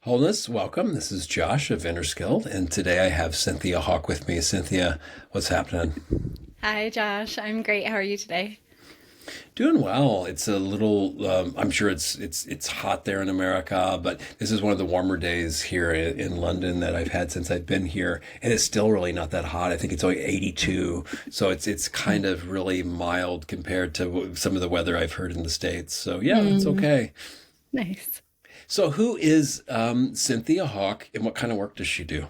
Wholeness, welcome. This is Josh of Inner Skilled, and today I have Cynthia Hauk with me. Cynthia, what's happening? Hi, Josh. I'm great. How are you today? Doing well. It's a little. I'm sure it's hot there in America, but this is one of the warmer days here in London that I've had since I've been here, and it's still really not that hot. I think it's only 82, so it's kind of really mild compared to some of the weather I've heard in the States. So yeah, it's Mm, okay. nice. So who is Cynthia Hauk, and what kind of work does she do?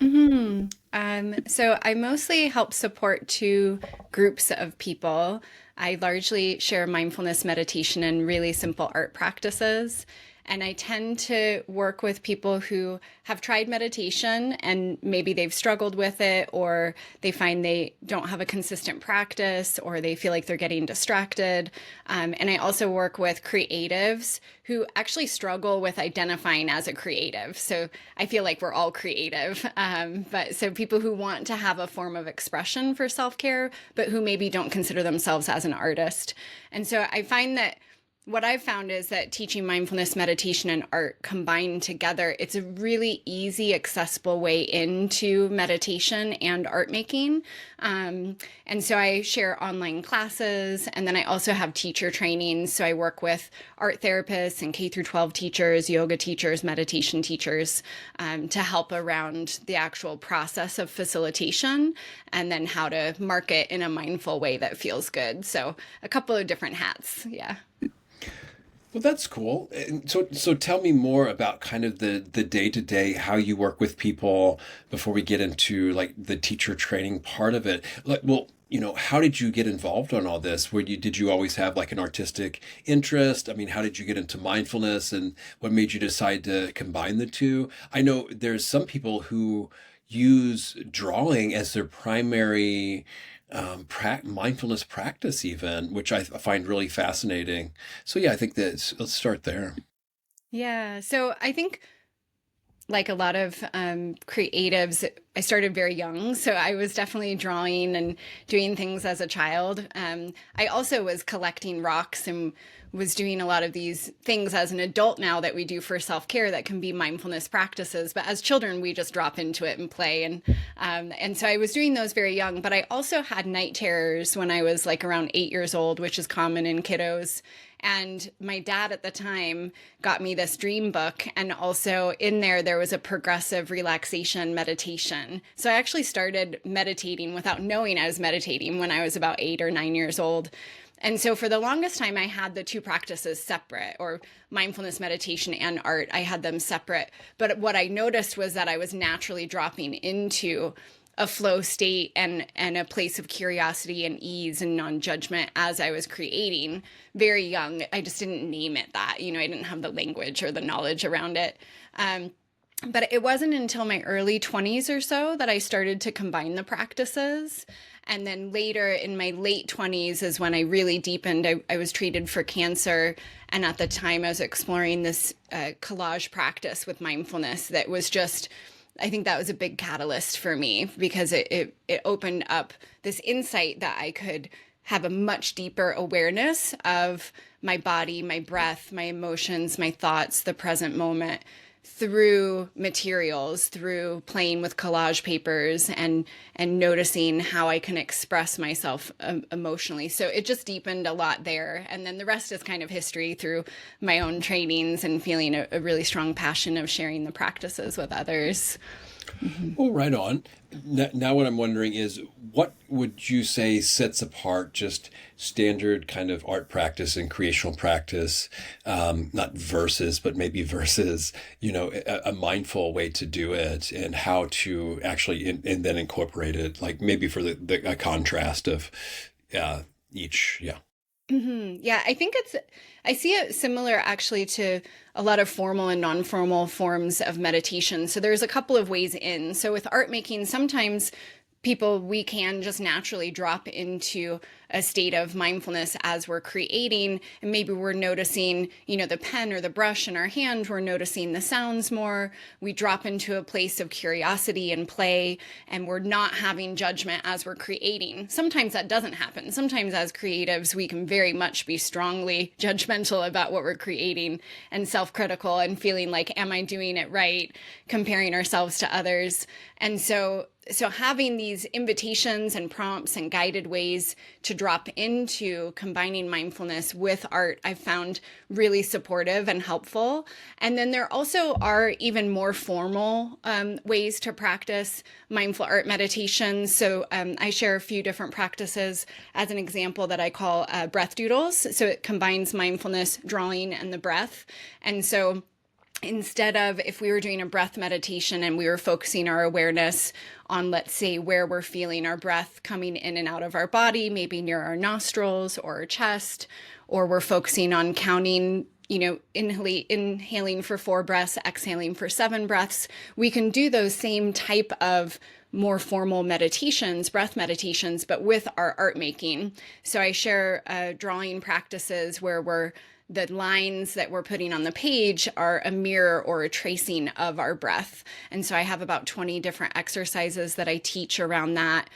So I mostly help support two groups of people. I largely share mindfulness meditation and really simple art practices. And I tend to work with people who have tried meditation and maybe they've struggled with it, or they find they don't have a consistent practice, or they feel like they're getting distracted. And I also work with creatives who actually struggle with identifying as a creative. So I feel like we're all creative. But so people who want to have a form of expression for self care, but who maybe don't consider themselves as an artist. And so I find that what I've found is that teaching mindfulness, meditation, and art combined together, it's a really easy, accessible way into meditation and art making. And so I share online classes, and then I also have teacher trainings. So I work with art therapists and K through 12 teachers, yoga teachers, meditation teachers, to help around the actual process of facilitation and then how to market in a mindful way that feels good. So a couple of different hats. Yeah. Well, that's cool. And so tell me more about kind of the day to day, how you work with people before we get into like the teacher training part of it. Like, well, how did you get involved on all this? Did you always have like an artistic interest? I mean, how did you get into mindfulness, and what made you decide to combine the two? I know there's some people who use drawing as their primary mindfulness practice, even, which I find really fascinating. So yeah, I think that let's start there. Yeah. So I think like a lot of creatives, I started very young. So I was definitely drawing and doing things as a child. I also was collecting rocks and was doing a lot of these things as an adult now that we do for self care that can be mindfulness practices. But as children, we just drop into it and play. And so I was doing those very young. But I also had night terrors when I was like around 8 years old, which is common in kiddos. And my dad at the time got me this dream book. And also in there was a progressive relaxation meditation. So I actually started meditating without knowing I was meditating when I was about 8 or 9 years old. And so for the longest time, I had the two practices separate, or mindfulness meditation and art. I had them separate. But what I noticed was that I was naturally dropping into a flow state and a place of curiosity and ease and non-judgment as I was creating very young. I just didn't name it that, I didn't have the language or the knowledge around it. But it wasn't until my early 20s or so that I started to combine the practices. And then later in my late 20s is when I really deepened. I was treated for cancer. And at the time I was exploring this collage practice with mindfulness that was just, I think that was a big catalyst for me, because it opened up this insight that I could have a much deeper awareness of my body, my breath, my emotions, my thoughts, the present moment, through materials, through playing with collage papers and noticing how I can express myself emotionally. So it just deepened a lot there. And then the rest is kind of history through my own trainings and feeling a really strong passion of sharing the practices with others. Well, right on. Now, what I'm wondering is, what would you say sets apart just standard kind of art practice and creational practice, not versus, but maybe versus, a mindful way to do it, and how to actually and then incorporate it, like maybe for the a contrast of each. Yeah. Yeah, I see it similar actually to a lot of formal and non-formal forms of meditation. So there's a couple of ways in. So with art making, sometimes people, we can just naturally drop into a state of mindfulness as we're creating. And maybe we're noticing, the pen or the brush in our hand, we're noticing the sounds more. We drop into a place of curiosity and play, and we're not having judgment as we're creating. Sometimes that doesn't happen. Sometimes as creatives, we can very much be strongly judgmental about what we're creating and self-critical and feeling like, am I doing it right? Comparing ourselves to others. And so having these invitations and prompts and guided ways to drop into combining mindfulness with art, I've found really supportive and helpful. And then there also are even more formal ways to practice mindful art meditation. So I share a few different practices as an example that I call breath doodles. So it combines mindfulness, drawing, and the breath. And so instead of, if we were doing a breath meditation and we were focusing our awareness on, let's say, where we're feeling our breath coming in and out of our body, maybe near our nostrils or our chest, or we're focusing on counting, inhaling for 4 breaths, exhaling for 7 breaths, we can do those same type of more formal meditations, breath meditations, but with our art making. So I share drawing practices where the lines that we're putting on the page are a mirror or a tracing of our breath. And so I have about 20 different exercises that I teach around that.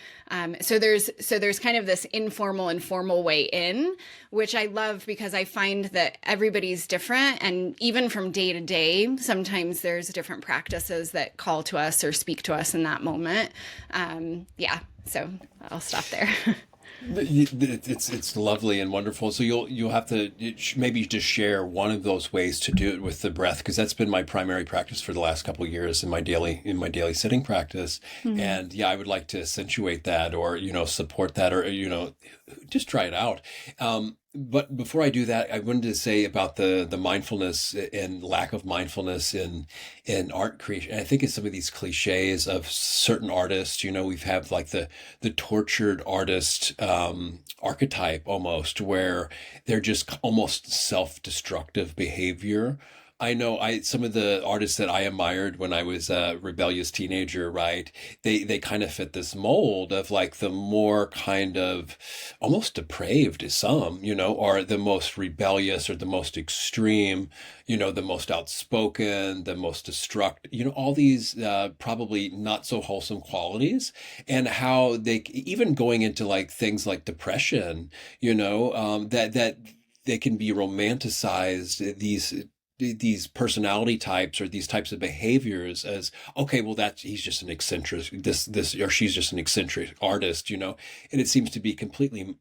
So there's kind of this informal and formal way in, which I love because I find that everybody's different. And even from day to day, sometimes there's different practices that call to us or speak to us in that moment. So I'll stop there. It's lovely and wonderful. So you'll have to maybe just share one of those ways to do it with the breath, because that's been my primary practice for the last couple of years in my daily sitting practice. Mm-hmm. And yeah, I would like to accentuate that, or support that, or just try it out. But before I do that, I wanted to say about the mindfulness and lack of mindfulness in art creation. And I think it's some of these cliches of certain artists. We've had like the tortured artist archetype almost, where they're just almost self-destructive behavior. I know some of the artists that I admired when I was a rebellious teenager, right? They kind of fit this mold of like the more kind of almost depraved some, or the most rebellious or the most extreme, the most outspoken, the most destructive, all these probably not so wholesome qualities, and how they even going into like things like depression, that they can be romanticized, these personality types or these types of behaviors as, okay, well, he's just an eccentric, this or she's just an eccentric artist, and it seems to be completely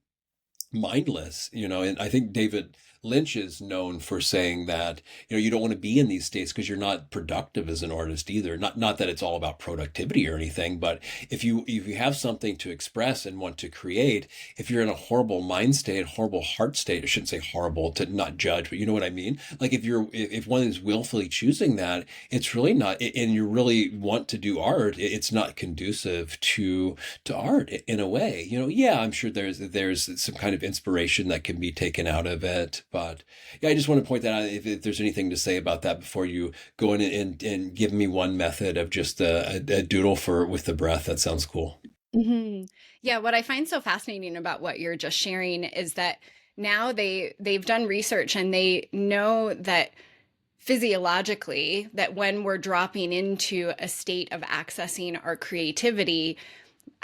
mindless, and I think David Lynch is known for saying that, you don't want to be in these states because you're not productive as an artist either. Not that it's all about productivity or anything, but if you have something to express and want to create, if you're in a horrible mind state, horrible heart state, I shouldn't say horrible to not judge, but you know what I mean? Like if one is willfully choosing that, it's really not, and you really want to do art, it's not conducive to art in a way. Yeah, I'm sure there's some kind of inspiration that can be taken out of it. But yeah, I just want to point that out if there's anything to say about that before you go in and give me one method of just a doodle with the breath. That sounds cool. Mm-hmm. Yeah, what I find so fascinating about what you're just sharing is that now they've done research and they know that physiologically, that when we're dropping into a state of accessing our creativity,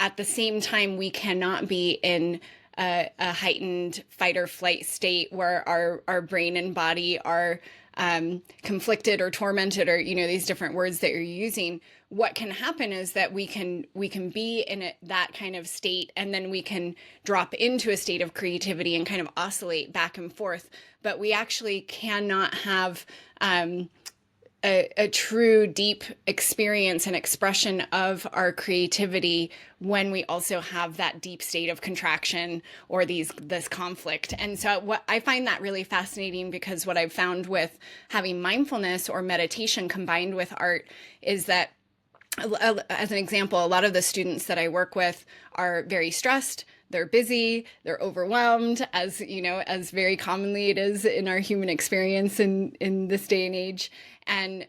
at the same time, we cannot be in a heightened fight or flight state where our brain and body are conflicted or tormented, or these different words that you're using. What can happen is that we can be in that kind of state, and then we can drop into a state of creativity and kind of oscillate back and forth. But we actually cannot have a true deep experience and expression of our creativity when we also have that deep state of contraction or this conflict. And so what I find that really fascinating, because what I've found with having mindfulness or meditation combined with art is that, as an example, a lot of the students that I work with are very stressed. They're busy, they're overwhelmed, as very commonly it is in our human experience in this day and age. And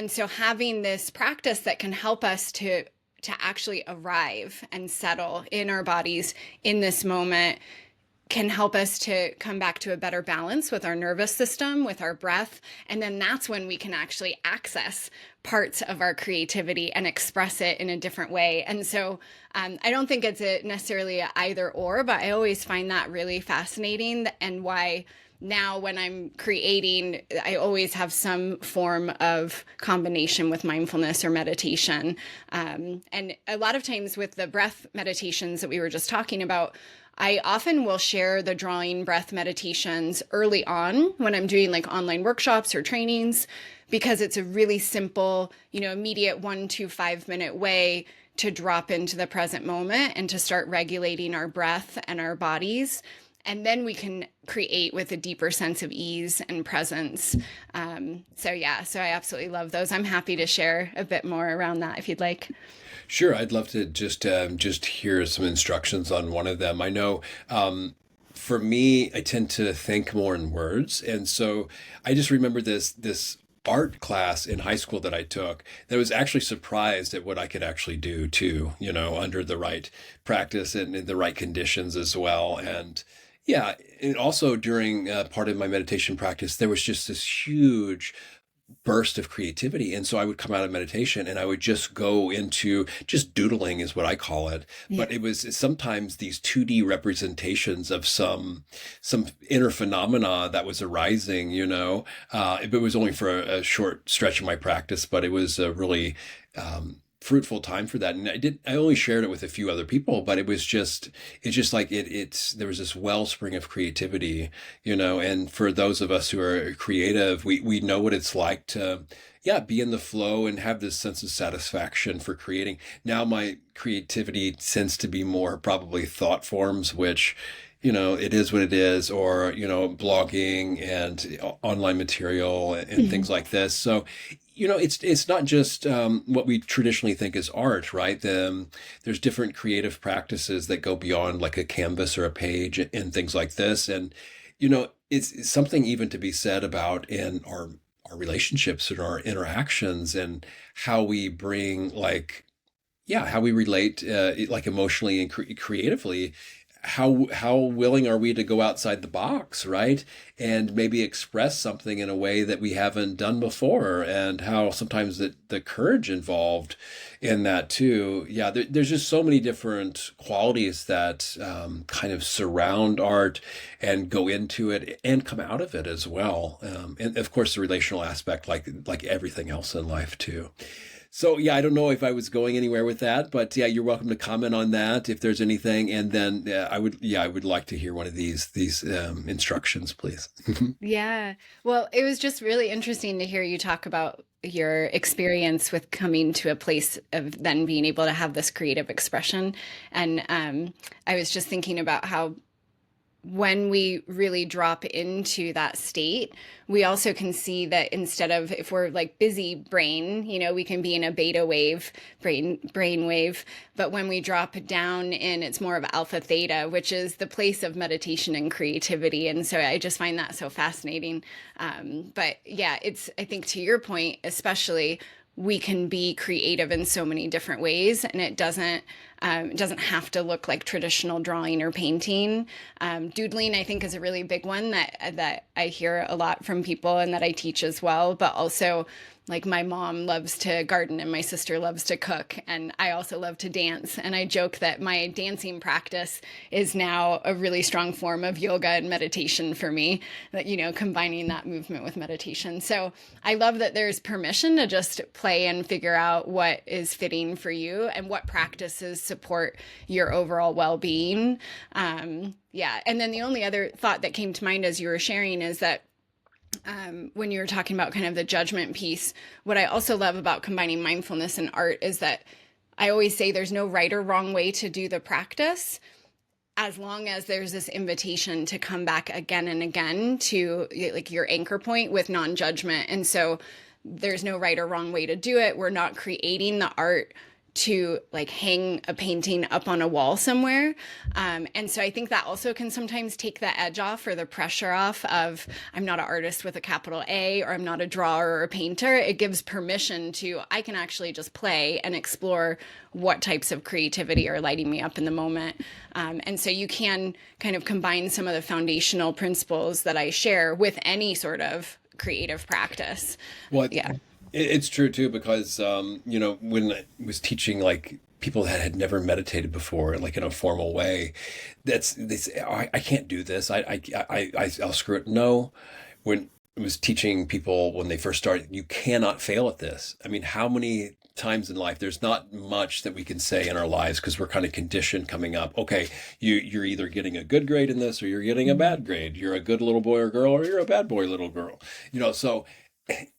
so having this practice that can help us to to actually arrive and settle in our bodies in this moment can help us to come back to a better balance with our nervous system, with our breath. And then that's when we can actually access parts of our creativity and express it in a different way. And so I don't think it's necessarily a either or, but I always find that really fascinating, and why now when I'm creating, I always have some form of combination with mindfulness or meditation. And a lot of times with the breath meditations that we were just talking about, I often will share the drawing breath meditations early on when I'm doing like online workshops or trainings, because it's a really simple, immediate 1 to 5 minute way to drop into the present moment and to start regulating our breath and our bodies. And then we can create with a deeper sense of ease and presence. So I absolutely love those. I'm happy to share a bit more around that if you'd like. Sure, I'd love to just hear some instructions on one of them. I know for me, I tend to think more in words, and so I just remember this art class in high school that I took that was actually surprised at what I could actually do too, under the right practice and in the right conditions as well. And yeah, and also during part of my meditation practice, there was just this huge burst of creativity. And so I would come out of meditation and I would just go into just doodling is what I call it. Yeah. But it was sometimes these 2D representations of some inner phenomena that was arising, it was only for a short stretch of my practice, but it was a really fruitful time for that. And I only shared it with a few other people, but it's just like there was this wellspring of creativity, and for those of us who are creative, we know what it's like to, be in the flow and have this sense of satisfaction for creating. Now my creativity tends to be more probably thought forms, which, it is what it is, or, blogging and online material and things like this. So, it's not just what we traditionally think is art, right? There's different creative practices that go beyond like a canvas or a page and things like this. And, it's something even to be said about in our relationships and our interactions and how we bring how we relate like emotionally and creatively. How willing are we to go outside the box, right? And maybe express something in a way that we haven't done before, and how sometimes the courage involved in that too. Yeah, there's just so many different qualities that kind of surround art and go into it and come out of it as well. And of course, the relational aspect, like everything else in life too. So yeah, I don't know if I was going anywhere with that, but yeah, you're welcome to comment on that if there's anything. And then I would like to hear one of these instructions, please. Yeah. Well, it was just really interesting to hear you talk about your experience with coming to a place of then being able to have this creative expression. And I was just thinking about how when we really drop into that state, we also can see that instead of, if we're like busy brain, we can be in a beta wave, brain wave. But when we drop down in, it's more of alpha theta, which is the place of meditation and creativity. And so I just find that so fascinating. But yeah, I think to your point, especially, we can be creative in so many different ways, and it doesn't have to look like traditional drawing or painting. Doodling, I think, is a really big one that I hear a lot from people and that I teach as well. But also, like, my mom loves to garden and my sister loves to cook, and I also love to dance. And I joke that my dancing practice is now a really strong form of yoga and meditation for me, that, combining that movement with meditation. So I love that there's permission to just play and figure out what is fitting for you and what practices support your overall well-being. Yeah. And then the only other thought that came to mind as you were sharing is that when you were talking about kind of the judgment piece, what I also love about combining mindfulness and art is that I always say there's no right or wrong way to do the practice, as long as there's this invitation to come back again and again to like your anchor point with non-judgment. And so there's no right or wrong way to do it. We're not creating the art to like hang a painting up on a wall somewhere. And so I think that also can sometimes take the edge off or the pressure off of I'm not an artist with a capital A, or I'm not a drawer or a painter. It gives permission to, I can actually just play and explore what types of creativity are lighting me up in the moment. And so you can kind of combine some of the foundational principles that I share with any sort of creative practice. Well, Yeah. it's true too, because when I was teaching like people that had never meditated before, like in a formal way, they say, oh, I can't do this. I'll screw it. No, when I was teaching people when they first started, you cannot fail at this. I mean, how many times in life, there's not much that we can say in our lives because we're kind of conditioned coming up. Okay, you're either getting a good grade in this or you're getting a bad grade. You're a good little boy or girl or you're a bad boy, little girl. So I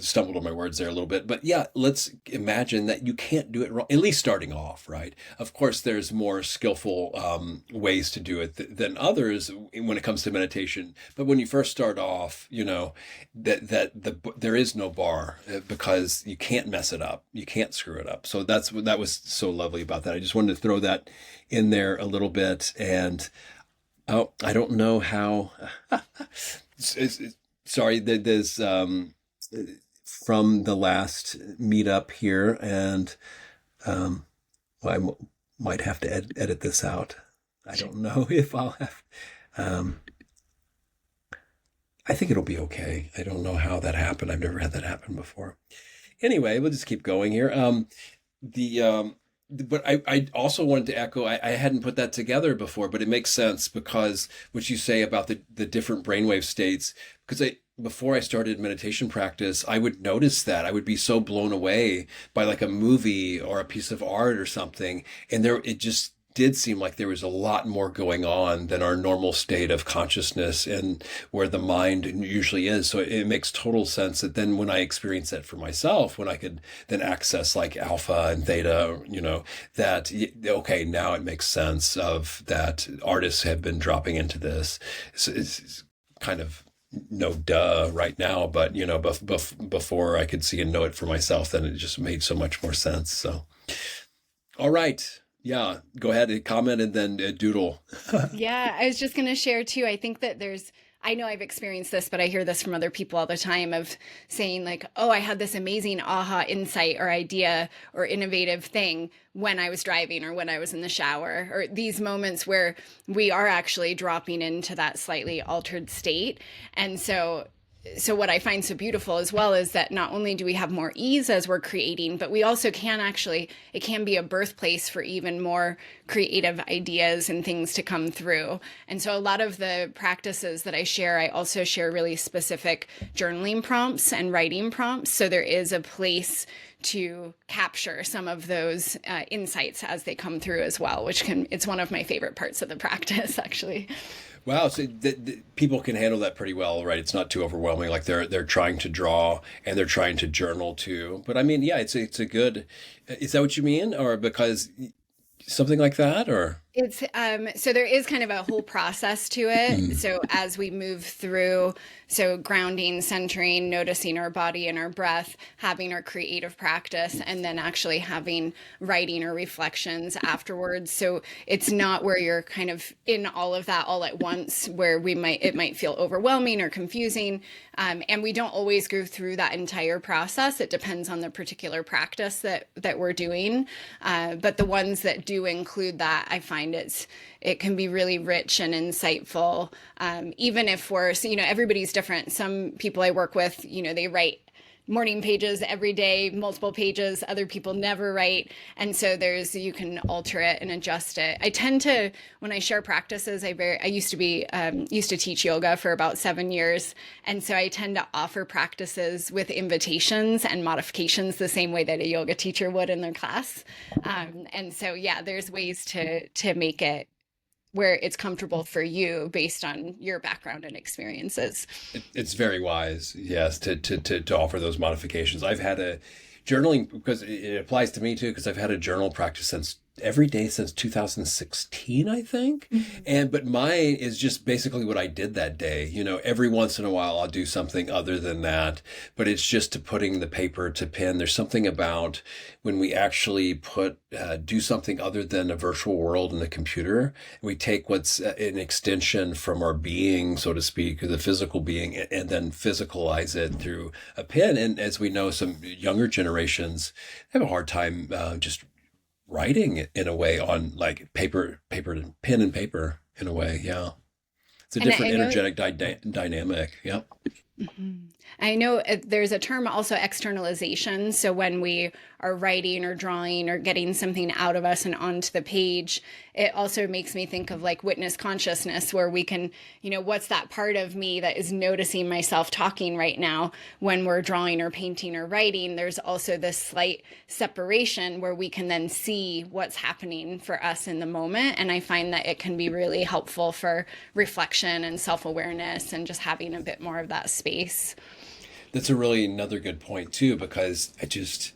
stumbled on my words there a little bit, but yeah, let's imagine that you can't do it wrong, at least starting off, right? Of course, there's more skillful ways to do it than others when it comes to meditation. But when you first start off, there is no bar because you can't mess it up, you can't screw it up. So that was so lovely about that. I just wanted to throw that in there a little bit, and I don't know how. Sorry, there's from the last meetup here, and I might have to edit this out. I don't know if I'll have. I think it'll be okay. I don't know how that happened. I've never had that happen before. Anyway, we'll just keep going here. But I also wanted to echo, I hadn't put that together before, but it makes sense because what you say about the different brainwave states, because before I started meditation practice, I would notice that I would be so blown away by like a movie or a piece of art or something. And it just did seem like there was a lot more going on than our normal state of consciousness and where the mind usually is. So it makes total sense that then when I experience that for myself, when I could then access like alpha and theta, that, okay, now it makes sense of that artists have been dropping into this. It's kind of no duh right now, but before I could see and know it for myself, then it just made so much more sense. So, all right. Yeah, go ahead and comment and then doodle. Yeah, I was just going to share too. I think that I know I've experienced this, but I hear this from other people all the time of saying like, oh, I had this amazing aha insight or idea or innovative thing when I was driving or when I was in the shower, or these moments where we are actually dropping into that slightly altered state. And so what I find so beautiful as well is that not only do we have more ease as we're creating, but we also it can be a birthplace for even more creative ideas and things to come through. And so a lot of the practices that I share, I also share really specific journaling prompts and writing prompts. So there is a place to capture some of those insights as they come through as well, it's one of my favorite parts of the practice, actually. Wow, so people can handle that pretty well, right? It's not too overwhelming. Like they're trying to draw and they're trying to journal too. But I mean, yeah, it's a good. Is that what you mean, or because something like that, or? It's so there is kind of a whole process to it. So as we move through, so grounding, centering, noticing our body and our breath, having our creative practice, and then actually having writing or reflections afterwards. So it's not where you're kind of in all of that all at once, where it might feel overwhelming or confusing. And we don't always go through that entire process. It depends on the particular practice that we're doing. But the ones that do include that, I find it can be really rich and insightful. Even if everybody's different. Some people I work with, they write morning pages every day, multiple pages. Other people never write. And so you can alter it and adjust it. I tend to, when I share practices, I used to teach yoga for about 7 years. And so I tend to offer practices with invitations and modifications the same way that a yoga teacher would in their class. And so, yeah, there's ways to make it where it's comfortable for you based on your background and experiences. It's very wise, yes, to offer those modifications. I've had a journaling, because it applies to me too, because I've had a journal practice since every day since 2016, I think. But mine is just basically what I did that day. Every once in a while I'll do something other than that, but it's just to putting the paper to pen. There's something about when we actually do something other than a virtual world in the computer. We take what's an extension from our being, so to speak, or the physical being, and then physicalize it through a pen. And as we know, some younger generations have a hard time just writing in a way on like pen and paper in a way. Yeah. It's a And different I know. energetic dynamic. Yep. Mhm. I know there's a term also, externalization. So when we are writing or drawing or getting something out of us and onto the page, it also makes me think of like witness consciousness, where we can, what's that part of me that is noticing myself talking right now when we're drawing or painting or writing. There's also this slight separation where we can then see what's happening for us in the moment. And I find that it can be really helpful for reflection and self-awareness and just having a bit more of that space. That's a really another good point too, because I just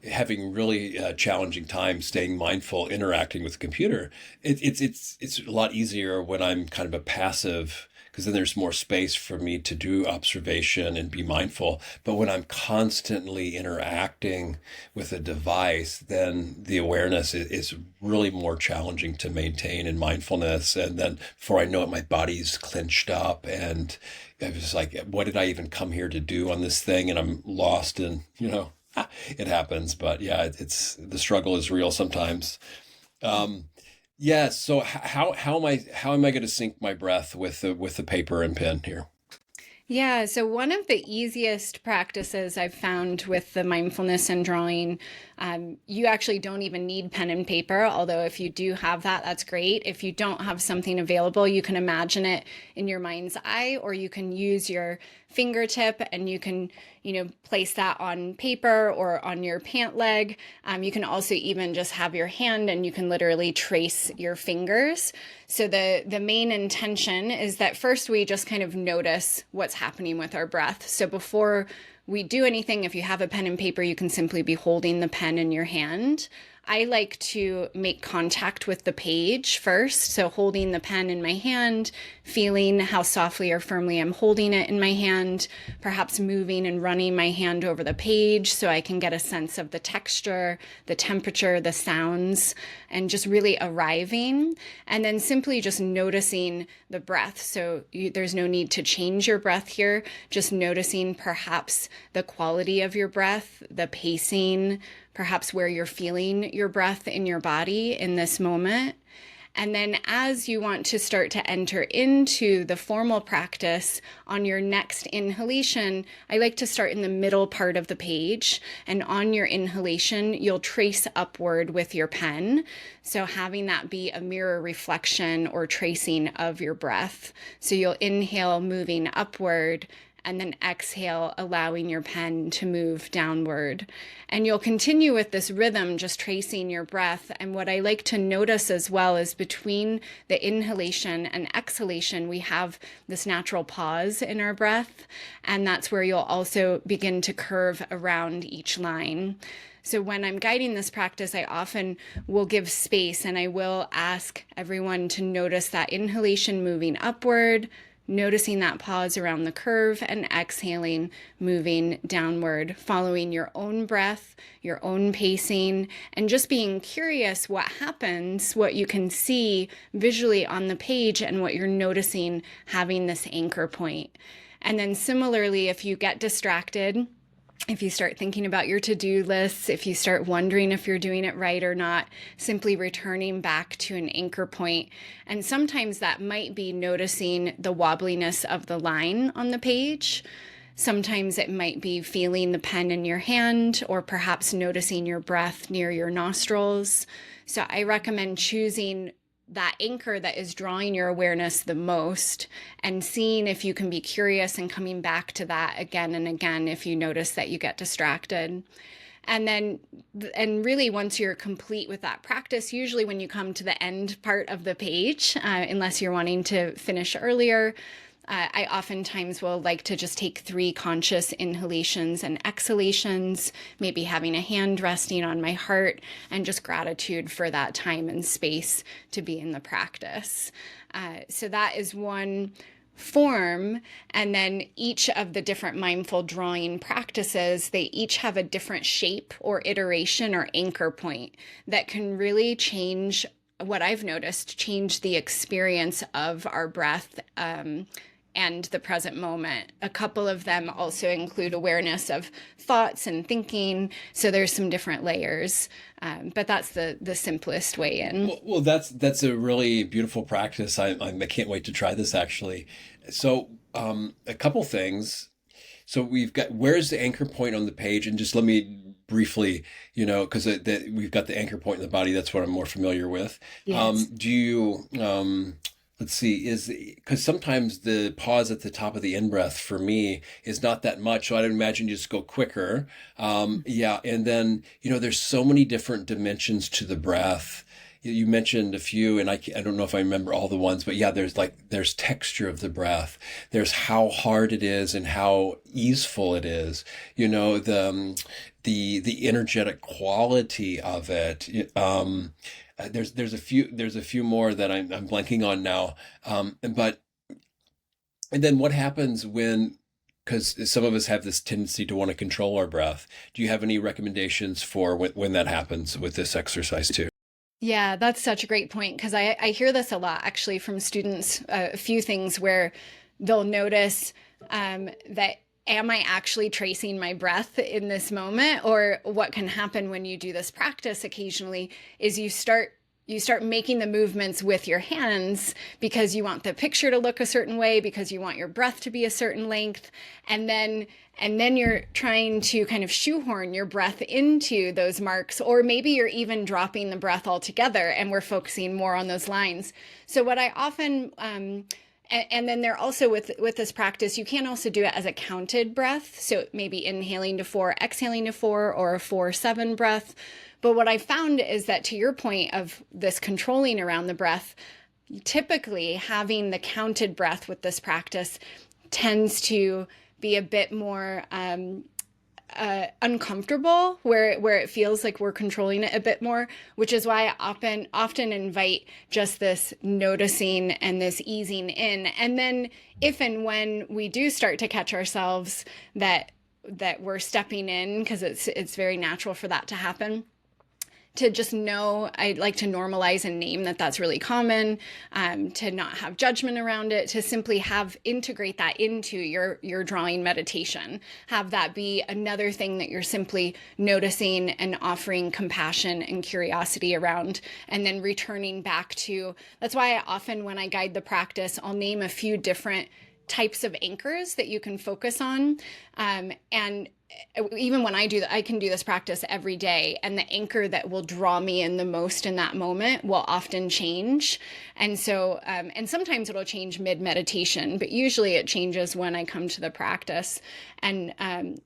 having really challenging time staying mindful, interacting with the computer. It's a lot easier when I'm kind of a passive, because then there's more space for me to do observation and be mindful. But when I'm constantly interacting with a device, then the awareness is really more challenging to maintain in mindfulness. And then before I know it, my body's clenched up and I was like, what did I even come here to do on this thing? And I'm lost in, it happens. But yeah, it's the struggle is real sometimes. Um, yeah. So how am I going to sync my breath with the paper and pen here? Yeah, so one of the easiest practices I've found with the mindfulness and drawing, you actually don't even need pen and paper, although if you do have that, that's great. If you don't have something available, you can imagine it in your mind's eye, or you can use your fingertip and you can, place that on paper or on your pant leg. You can also even just have your hand and you can literally trace your fingers. So the main intention is that first we just kind of notice what's happening with our breath. So before we do anything, if you have a pen and paper, you can simply be holding the pen in your hand. I like to make contact with the page first. So holding the pen in my hand, feeling how softly or firmly I'm holding it in my hand, perhaps moving and running my hand over the page so I can get a sense of the texture, the temperature, the sounds, and just really arriving. And then simply just noticing the breath. So there's no need to change your breath here, just noticing perhaps the quality of your breath, the pacing, perhaps where you're feeling your breath in your body in this moment. And then as you want to start to enter into the formal practice on your next inhalation, I like to start in the middle part of the page. And on your inhalation, you'll trace upward with your pen. So having that be a mirror reflection or tracing of your breath. So you'll inhale moving upward, and then exhale, allowing your pen to move downward. And you'll continue with this rhythm, just tracing your breath. And what I like to notice as well is between the inhalation and exhalation, we have this natural pause in our breath. And that's where you'll also begin to curve around each line. So when I'm guiding this practice, I often will give space and I will ask everyone to notice that inhalation moving upward, noticing that pause around the curve, and exhaling, moving downward, following your own breath, your own pacing, and just being curious what happens, what you can see visually on the page, and what you're noticing having this anchor point. And then similarly, if you get distracted, if you start thinking about your to-do lists, if you start wondering if you're doing it right or not, simply returning back to an anchor point. And sometimes that might be noticing the wobbliness of the line on the page. Sometimes it might be feeling the pen in your hand, or perhaps noticing your breath near your nostrils. So I recommend choosing that anchor that is drawing your awareness the most and seeing if you can be curious and coming back to that again and again if you notice that you get distracted. And really once you're complete with that practice, usually when you come to the end part of the page, unless you're wanting to finish earlier, I oftentimes will like to just take 3 conscious inhalations and exhalations, maybe having a hand resting on my heart, and just gratitude for that time and space to be in the practice. So that is one form. And then each of the different mindful drawing practices, they each have a different shape or iteration or anchor point that can really change what I've noticed, change the experience of our breath and the present moment. A couple of them also include awareness of thoughts and thinking. So there's some different layers, but that's the simplest way in. Well, that's a really beautiful practice. I can't wait to try this actually. So, a couple things. So we've got where's the anchor point on the page, and just let me briefly, because we've got the anchor point in the body. That's what I'm more familiar with. Yes. Do you? Let's see, because sometimes the pause at the top of the in breath for me is not that much, so I'd imagine you just go quicker. Yeah, and then there's so many different dimensions to the breath. You mentioned a few, and I don't know if I remember all the ones, but yeah, there's texture of the breath. There's how hard it is and how easeful it is. The energetic quality of it. There's a few more that I'm blanking on now. But and then what happens when, because some of us have this tendency to want to control our breath. Do you have any recommendations for when that happens with this exercise too? Yeah, that's such a great point because I hear this a lot actually from students, a few things where they'll notice that am I actually tracing my breath in this moment? Or what can happen when you do this practice occasionally is you start making the movements with your hands because you want the picture to look a certain way, because you want your breath to be a certain length. And then you're trying to kind of shoehorn your breath into those marks, or maybe you're even dropping the breath altogether and we're focusing more on those lines. So what I often, and then they're also with this practice, you can also do it as a counted breath. So maybe inhaling to 4, exhaling to 4, or a 4-7 breath. But what I found is that to your point of this controlling around the breath, typically having the counted breath with this practice tends to be a bit more uncomfortable, where it feels like we're controlling it a bit more, which is why I often invite just this noticing and this easing in. And then if and when we do start to catch ourselves that we're stepping in, because it's very natural for that to happen, to just know, I like to normalize and name that that's really common, to not have judgment around it, to simply integrate that into your drawing meditation. Have that be another thing that you're simply noticing and offering compassion and curiosity around, and then returning back to. That's why I often, when I guide the practice, I'll name a few different types of anchors that you can focus on. And even when I do that, I can do this practice every day, and the anchor that will draw me in the most in that moment will often change. And so, and sometimes it'll change mid meditation, but usually it changes when I come to the practice. And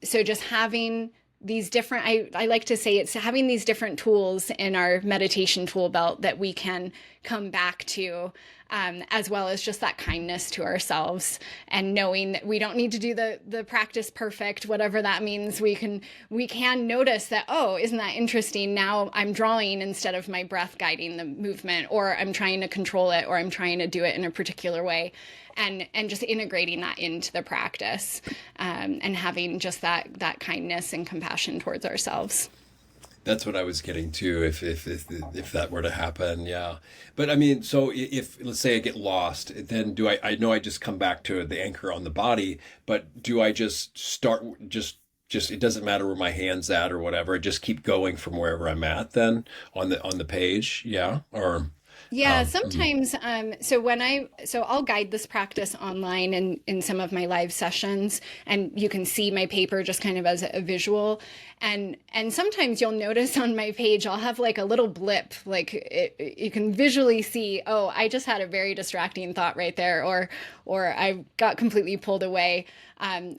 so just having these different, I like to say it's having these different tools in our meditation tool belt that we can come back to, as well as just that kindness to ourselves, and knowing that we don't need to do the practice perfect, whatever that means. We can notice that, oh, isn't that interesting? Now I'm drawing instead of my breath guiding the movement, or I'm trying to control it, or I'm trying to do it in a particular way. And just integrating that into the practice, and having just that kindness and compassion towards ourselves. That's what I was getting to. If that were to happen, yeah. But I mean, so if let's say I get lost, then do I know I just come back to the anchor on the body, but do I just start just it doesn't matter where my hand's at or whatever, I just keep going from wherever I'm at then on the page, yeah, or Yeah, mhm. sometimes. So I'll guide this practice online in some of my live sessions, and you can see my paper just kind of as a visual. And sometimes you'll notice on my page I'll have like a little blip, like you can visually see, oh, I just had a very distracting thought right there, or I got completely pulled away.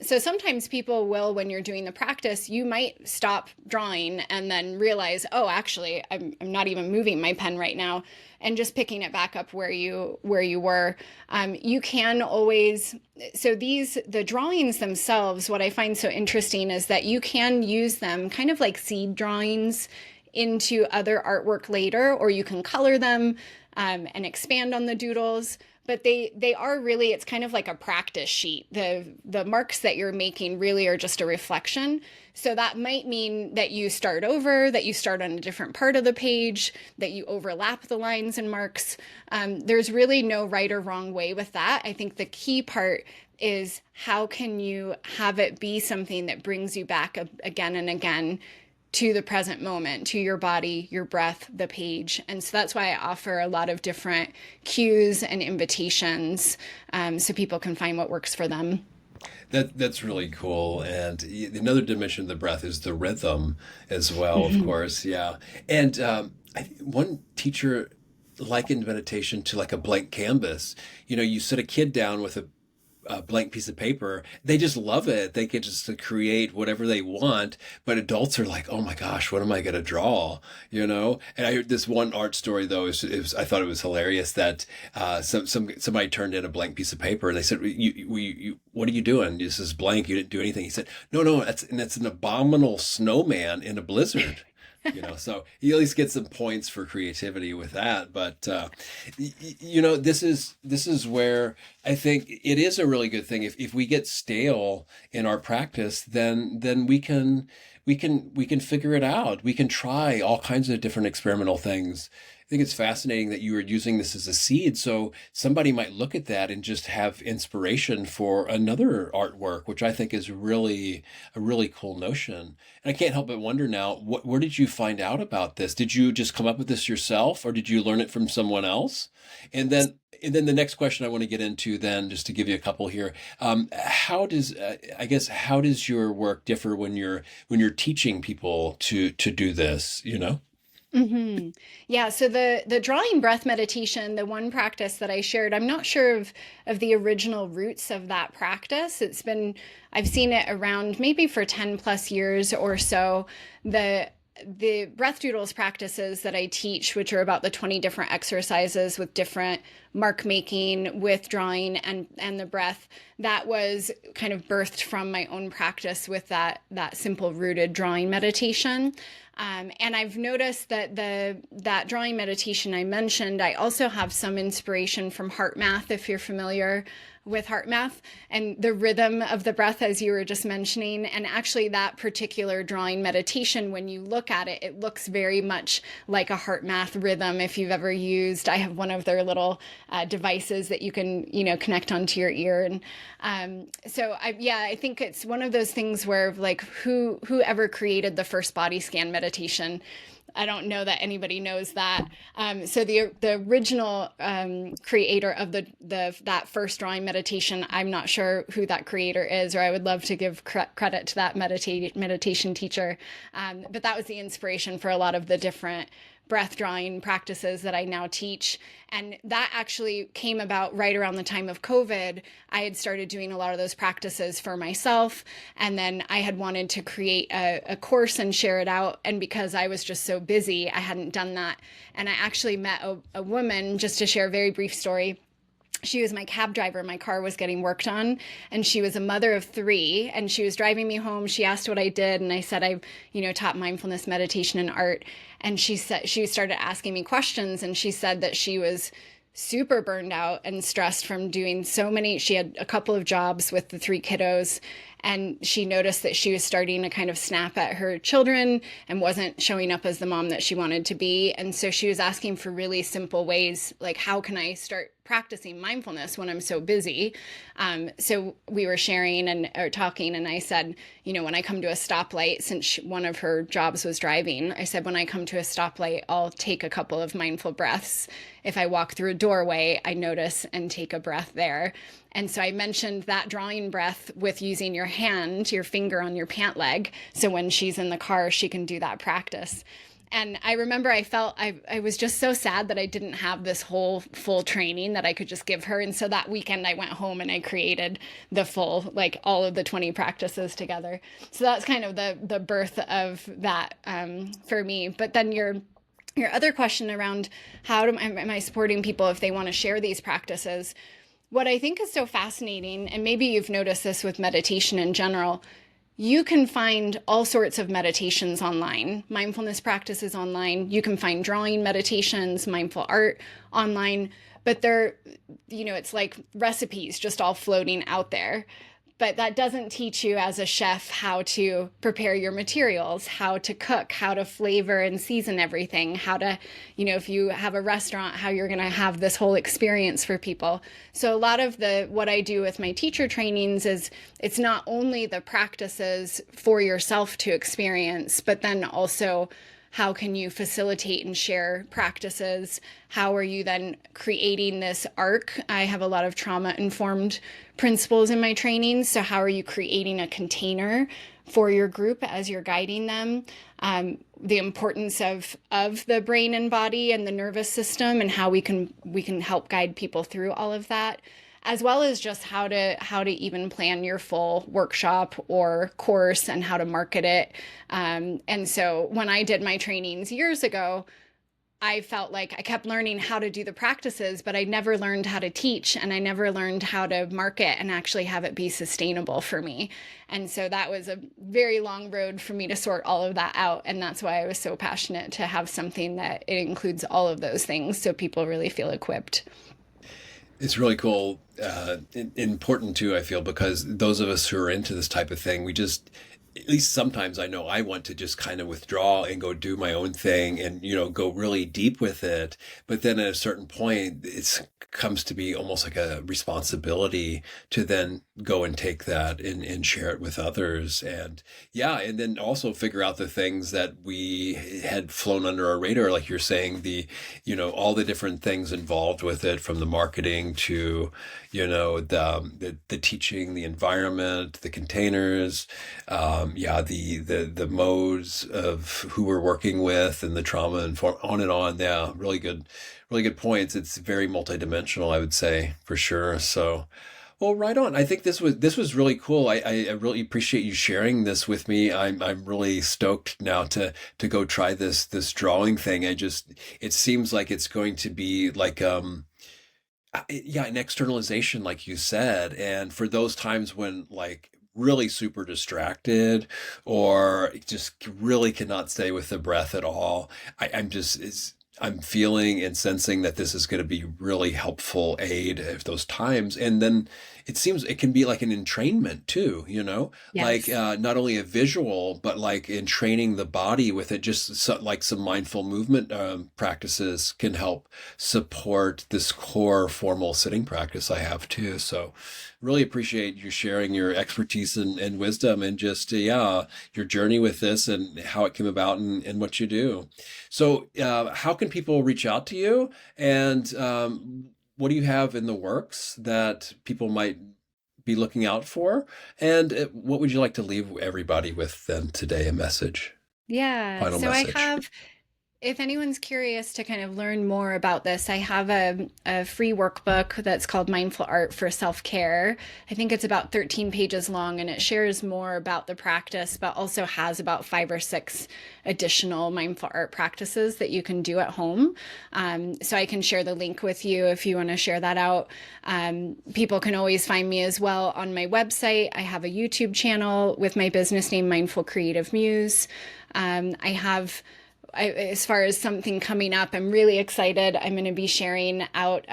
So sometimes people will, when you're doing the practice, you might stop drawing and then realize, oh, actually, I'm not even moving my pen right now, and just picking it back up where you were. You can always, so the drawings themselves, what I find so interesting is that you can use them kind of like seed drawings into other artwork later, or you can color them and expand on the doodles. But they are really, it's kind of like a practice sheet. The marks that you're making really are just a reflection. So that might mean that you start over, that you start on a different part of the page, that you overlap the lines and marks. There's really no right or wrong way with that. I think the key part is how can you have it be something that brings you back again and again to the present moment, to your body, your breath, the page. And so that's why I offer a lot of different cues and invitations so people can find what works for them. That's really cool. And another dimension of the breath is the rhythm as well, of course. Yeah. And one teacher likened meditation to like a blank canvas. You sit a kid down with a blank piece of paper, they just love it. They get just to create whatever they want. But adults are like, oh my gosh, what am I going to draw? And I heard this one art story though. I thought it was hilarious that somebody turned in a blank piece of paper and they said, what are you doing? This is blank. You didn't do anything. He said, no, that's an abominable snowman in a blizzard. So you at least get some points for creativity with that. But this is where I think it is a really good thing. If we get stale in our practice, then we can figure it out. We can try all kinds of different experimental things. I think it's fascinating that you were using this as a seed. So somebody might look at that and just have inspiration for another artwork, which I think is really a really cool notion. And I can't help but wonder now, where did you find out about this? Did you just come up with this yourself, or did you learn it from someone else? And then the next question I want to get into then, just to give you a couple here, how does your work differ when you're teaching people to do this? Mm-hmm. Yeah, so the drawing breath meditation, the one practice that I shared, I'm not sure of the original roots of that practice. I've seen it around maybe for 10 plus years or so. The breath doodles practices that I teach, which are about the 20 different exercises with different mark making, with drawing and the breath, that was kind of birthed from my own practice with that simple rooted drawing meditation. And I've noticed that that drawing meditation I mentioned, I also have some inspiration from heart math, if you're familiar with heart math, and the rhythm of the breath, as you were just mentioning. And actually that particular drawing meditation, when you look at it, it looks very much like a heart math rhythm. If you've ever used, I have one of their little devices that you can, connect onto your ear. And I think it's one of those things where like whoever created the first body scan meditation, I don't know that anybody knows that. So the original creator of that first drawing meditation, I'm not sure who that creator is, or I would love to give credit to that meditation teacher. But that was the inspiration for a lot of the different breath drawing practices that I now teach. And that actually came about right around the time of COVID. I had started doing a lot of those practices for myself. And then I had wanted to create a course and share it out. And because I was just so busy, I hadn't done that. And I actually met a woman, just to share a very brief story. She was my cab driver. My car was getting worked on, and she was a mother of 3, and she was driving me home. She asked what I did, and I said I taught mindfulness, meditation, and art. And she started asking me questions, and she said that she was super burned out and stressed from doing so many. She had a couple of jobs with the 3 kiddos, and she noticed that she was starting to kind of snap at her children and wasn't showing up as the mom that she wanted to be. And so she was asking for really simple ways, like, how can I start practicing mindfulness when I'm so busy? So we were sharing or talking, and I said, when I come to a stoplight, since one of her jobs was driving, I said, when I come to a stoplight, I'll take a couple of mindful breaths. If I walk through a doorway, I notice and take a breath there. And so I mentioned that drawing breath with using your hand, your finger on your pant leg. So when she's in the car, she can do that practice. And I remember I was just so sad that I didn't have this whole full training that I could just give her. And so that weekend I went home and I created the full, like all of the 20 practices together. So that's kind of the birth of that for me. But then your other question around am I supporting people if they want to share these practices? What I think is so fascinating, and maybe you've noticed this with meditation in general, you can find all sorts of meditations online, mindfulness practices online. You can find drawing meditations, mindful art online, but it's like recipes just all floating out there. But that doesn't teach you as a chef how to prepare your materials, how to cook, how to flavor and season everything, how to, if you have a restaurant, how you're going to have this whole experience for people. So a lot of what I do with my teacher trainings is it's not only the practices for yourself to experience, but then also how can you facilitate and share practices? How are you then creating this arc? I have a lot of trauma-informed principles in my trainings. So how are you creating a container for your group as you're guiding them? The importance of the brain and body and the nervous system, and how we can help guide people through all of that, as well as just how to even plan your full workshop or course and how to market it. And so when I did my trainings years ago, I felt like I kept learning how to do the practices, but I never learned how to teach, and I never learned how to market and actually have it be sustainable for me. And so that was a very long road for me to sort all of that out. And that's why I was so passionate to have something that it includes all of those things so people really feel equipped. It's really cool, important too, I feel, because those of us who are into this type of thing, we just, at least sometimes I know I want to just kind of withdraw and go do my own thing and, go really deep with it. But then at a certain point, it comes to be almost like a responsibility to then go and take that and share it with others. And yeah, and then also figure out the things that we had flown under our radar, like you're saying, all the different things involved with it, from the marketing to, the teaching, the environment, the containers, the modes of who we're working with, and the trauma and on and on. Yeah, really good points. It's very multidimensional, I would say, for sure. So, well, right on. I think this was really cool. I really appreciate you sharing this with me. I'm really stoked now to go try this drawing thing. It seems like it's going to be like an externalization, like you said. And for those times when like really super distracted or just really cannot stay with the breath at all, I'm feeling and sensing that this is going to be really helpful aid at those times. And then it seems it can be like an entrainment too, like Yes. not only a visual, but like in training the body with it, just like some mindful movement practices can help support this core formal sitting practice I have too. So really appreciate you sharing your expertise and wisdom, and just, your journey with this and how it came about, and what you do. So, how can people reach out to you? And what do you have in the works that people might be looking out for? And what would you like to leave everybody with then today? A message, Yeah. final So I message. have, if anyone's curious to kind of learn more about this, I have a free workbook that's called Mindful Art for Self-Care. I think it's about 13 pages long, and it shares more about the practice, but also has about 5 or 6 additional mindful art practices that you can do at home. So I can share the link with you if you want to share that out. People can always find me as well on my website. I have a YouTube channel with my business name, Mindful Creative Muse. As far as something coming up, I'm really excited. I'm going to be sharing out.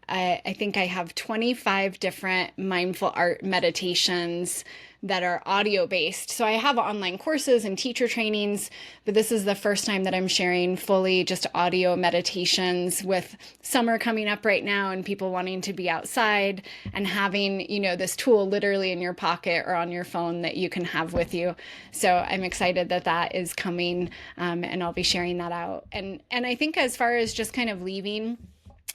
I think I have 25 different mindful art meditations that are audio based. So I have online courses and teacher trainings, but this is the first time that I'm sharing fully just audio meditations, with summer coming up right now and people wanting to be outside and having, this tool literally in your pocket or on your phone that you can have with you. So I'm excited that that is coming, and I'll be sharing that out. And I think as far as just kind of leaving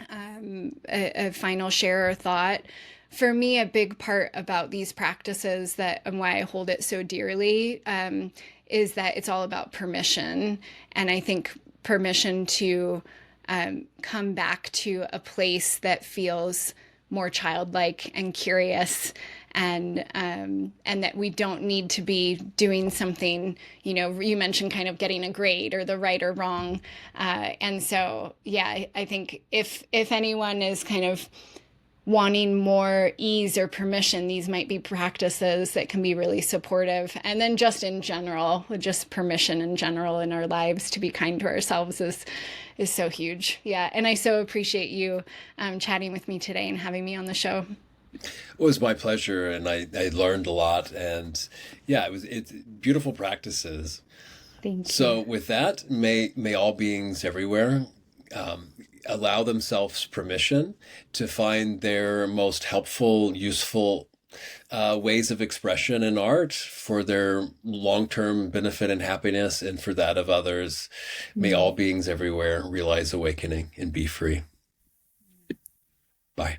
a final share or thought, for me, a big part about these practices and why I hold it so dearly, is that it's all about permission. And I think permission to come back to a place that feels more childlike and curious, and that we don't need to be doing something, you know, you mentioned kind of getting a grade or the right or wrong. And so, yeah, I think if anyone is kind of wanting more ease or permission, these might be practices that can be really supportive. And then just in general, just permission in general in our lives to be kind to ourselves is so huge. Yeah. And I so appreciate you chatting with me today and having me on the show. It was my pleasure, and I learned a lot. And yeah, it's beautiful practices. Thank you. So with that, may all beings everywhere um, allow themselves permission to find their most helpful, useful ways of expression in art for their long-term benefit and happiness, and for that of others. May all beings everywhere realize awakening and be free. Bye.